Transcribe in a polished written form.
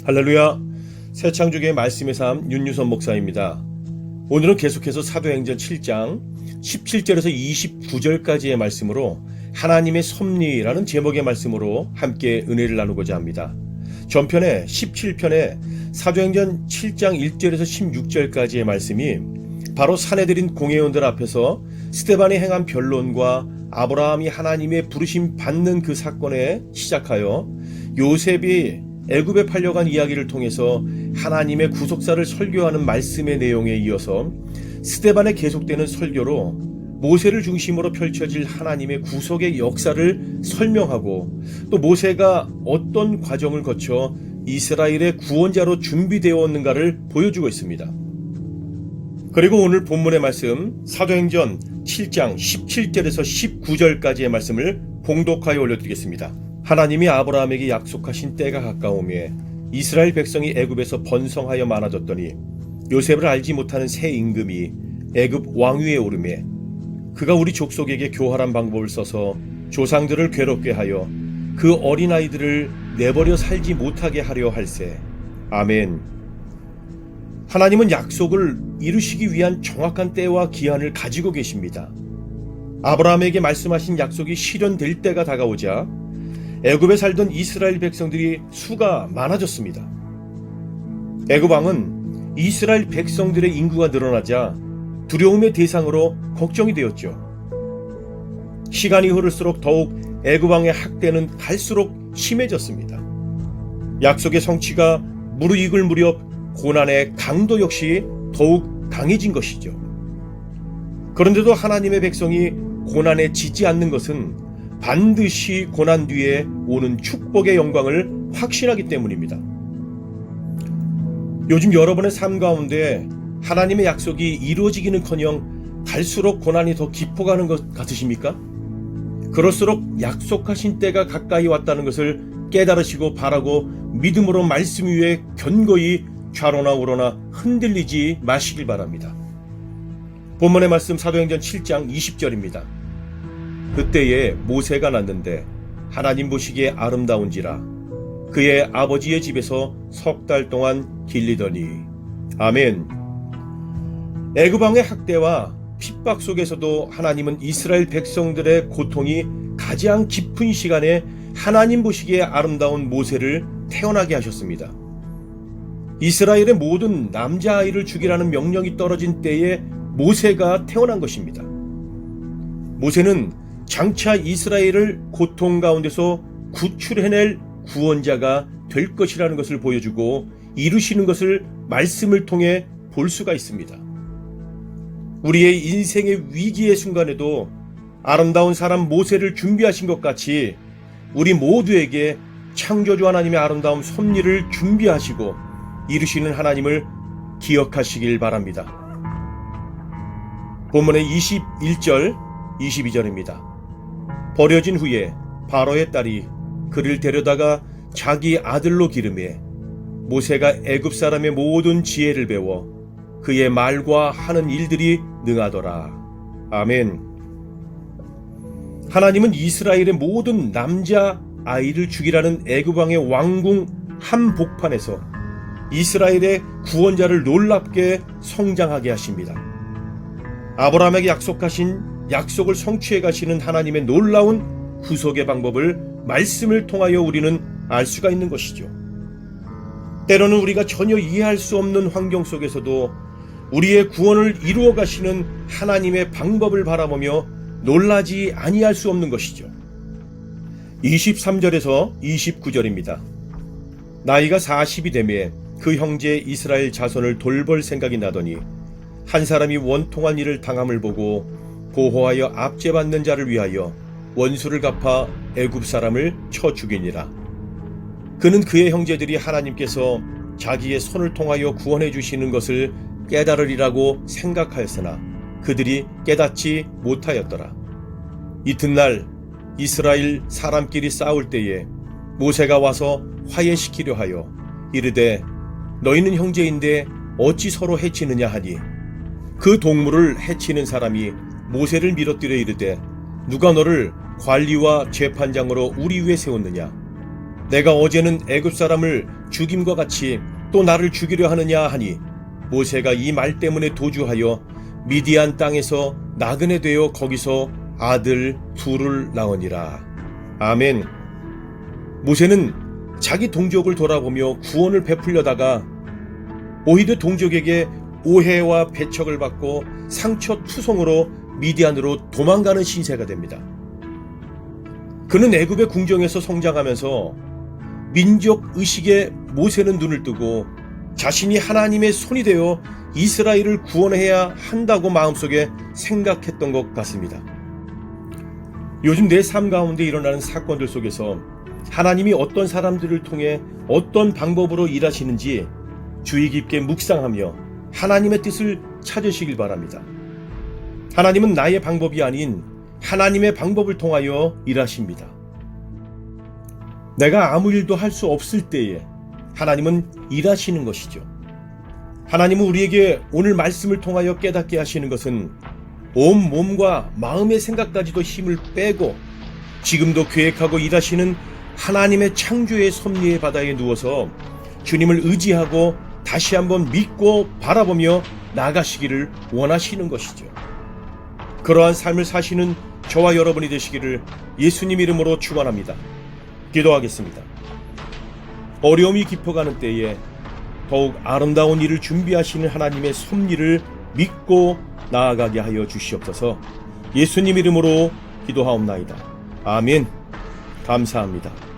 할렐루야. 새창조교의 말씀의 삶 윤유선 목사입니다. 오늘은 계속해서 사도행전 7장 17절에서 29절까지의 말씀으로 하나님의 섭리라는 제목의 말씀으로 함께 은혜를 나누고자 합니다. 전편에 17편에 사도행전 7장 1절에서 16절까지의 말씀이 바로 사내들인 공회원들 앞에서 스데반이 행한 변론과 아브라함이 하나님의 부르심 받는 그 사건에 시작하여 요셉이 애굽에 팔려간 이야기를 통해서 하나님의 구속사를 설교하는 말씀의 내용에 이어서 스데반의 계속되는 설교로 모세를 중심으로 펼쳐질 하나님의 구속의 역사를 설명하고 또 모세가 어떤 과정을 거쳐 이스라엘의 구원자로 준비되었는가를 보여주고 있습니다. 그리고 오늘 본문의 말씀 사도행전 7장 17절에서 19절까지의 말씀을 봉독하여 올려드리겠습니다. 하나님이 아브라함에게 약속하신 때가 가까우며 이스라엘 백성이 애굽에서 번성하여 많아졌더니 요셉을 알지 못하는 새 임금이 애굽 왕위에 오르매 그가 우리 족속에게 교활한 방법을 써서 조상들을 괴롭게 하여 그 어린아이들을 내버려 살지 못하게 하려 할세. 아멘. 하나님은 약속을 이루시기 위한 정확한 때와 기한을 가지고 계십니다. 아브라함에게 말씀하신 약속이 실현될 때가 다가오자 애굽에 살던 이스라엘 백성들이 수가 많아졌습니다. 애굽 왕은 이스라엘 백성들의 인구가 늘어나자 두려움의 대상으로 걱정이 되었죠. 시간이 흐를수록 더욱 애굽 왕의 학대는 갈수록 심해졌습니다. 약속의 성취가 무르익을 무렵 고난의 강도 역시 더욱 강해진 것이죠. 그런데도 하나님의 백성이 고난에 지지 않는 것은 반드시 고난 뒤에 오는 축복의 영광을 확신하기 때문입니다. 요즘 여러분의 삶 가운데 하나님의 약속이 이루어지기는커녕 갈수록 고난이 더 깊어가는 것 같으십니까? 그럴수록 약속하신 때가 가까이 왔다는 것을 깨달으시고 바라고 믿음으로 말씀 위에 견고히 좌로나 우로나 흔들리지 마시길 바랍니다. 본문의 말씀 사도행전 7장 20절입니다. 그때에 모세가 났는데 하나님 보시기에 아름다운지라 그의 아버지의 집에서 석 달 동안 길리더니. 아멘. 애굽 왕의 학대와 핍박 속에서도 하나님은 이스라엘 백성들의 고통이 가장 깊은 시간에 하나님 보시기에 아름다운 모세를 태어나게 하셨습니다. 이스라엘의 모든 남자아이를 죽이라는 명령이 떨어진 때에 모세가 태어난 것입니다. 모세는 장차 이스라엘을 고통 가운데서 구출해낼 구원자가 될 것이라는 것을 보여주고 이루시는 것을 말씀을 통해 볼 수가 있습니다. 우리의 인생의 위기의 순간에도 아름다운 사람 모세를 준비하신 것 같이 우리 모두에게 창조주 하나님의 아름다운 섭리를 준비하시고 이루시는 하나님을 기억하시길 바랍니다. 본문의 21절, 22절입니다. 버려진 후에 바로의 딸이 그를 데려다가 자기 아들로 기르매 모세가 애굽 사람의 모든 지혜를 배워 그의 말과 하는 일들이 능하더라. 아멘. 하나님은 이스라엘의 모든 남자 아이를 죽이라는 애굽 왕의 왕궁 한복판에서 이스라엘의 구원자를 놀랍게 성장하게 하십니다. 아브라함에게 약속하신 약속을 성취해 가시는 하나님의 놀라운 구속의 방법을 말씀을 통하여 우리는 알 수가 있는 것이죠. 때로는 우리가 전혀 이해할 수 없는 환경 속에서도 우리의 구원을 이루어 가시는 하나님의 방법을 바라보며 놀라지 아니할 수 없는 것이죠. 23절에서 29절입니다. 나이가 40이 되매 그 형제 이스라엘 자손을 돌볼 생각이 나더니 한 사람이 원통한 일을 당함을 보고 보호하여 압제받는 자를 위하여 원수를 갚아 애굽 사람을 쳐 죽이니라. 그는 그의 형제들이 하나님께서 자기의 손을 통하여 구원해 주시는 것을 깨달으리라고 생각하였으나 그들이 깨닫지 못하였더라. 이튿날 이스라엘 사람끼리 싸울 때에 모세가 와서 화해시키려 하여 이르되 너희는 형제인데 어찌 서로 해치느냐 하니 그 동물을 해치는 사람이 모세를 밀어뜨려 이르되 누가 너를 관리와 재판장으로 우리 위에 세웠느냐. 내가 어제는 애굽 사람을 죽임과 같이 또 나를 죽이려 하느냐 하니 모세가 이 말 때문에 도주하여 미디안 땅에서 나그네 되어 거기서 아들 둘을 낳으니라. 아멘. 모세는 자기 동족을 돌아보며 구원을 베풀려다가 오히려 동족에게 오해와 배척을 받고 상처투성으로 미디안으로 도망가는 신세가 됩니다. 그는 애굽의 궁정에서 성장하면서 민족 의식에 모세는 눈을 뜨고 자신이 하나님의 손이 되어 이스라엘을 구원해야 한다고 마음속에 생각했던 것 같습니다. 요즘 내 삶 가운데 일어나는 사건들 속에서 하나님이 어떤 사람들을 통해 어떤 방법으로 일하시는지 주의 깊게 묵상하며 하나님의 뜻을 찾으시길 바랍니다. 하나님은 나의 방법이 아닌 하나님의 방법을 통하여 일하십니다. 내가 아무 일도 할 수 없을 때에 하나님은 일하시는 것이죠. 하나님은 우리에게 오늘 말씀을 통하여 깨닫게 하시는 것은 온 몸과 마음의 생각까지도 힘을 빼고 지금도 계획하고 일하시는 하나님의 창조의 섭리의 바다에 누워서 주님을 의지하고 다시 한번 믿고 바라보며 나가시기를 원하시는 것이죠. 그러한 삶을 사시는 저와 여러분이 되시기를 예수님 이름으로 축원합니다. 기도하겠습니다. 어려움이 깊어가는 때에 더욱 아름다운 일을 준비하시는 하나님의 섭리를 믿고 나아가게 하여 주시옵소서. 예수님 이름으로 기도하옵나이다. 아멘. 감사합니다.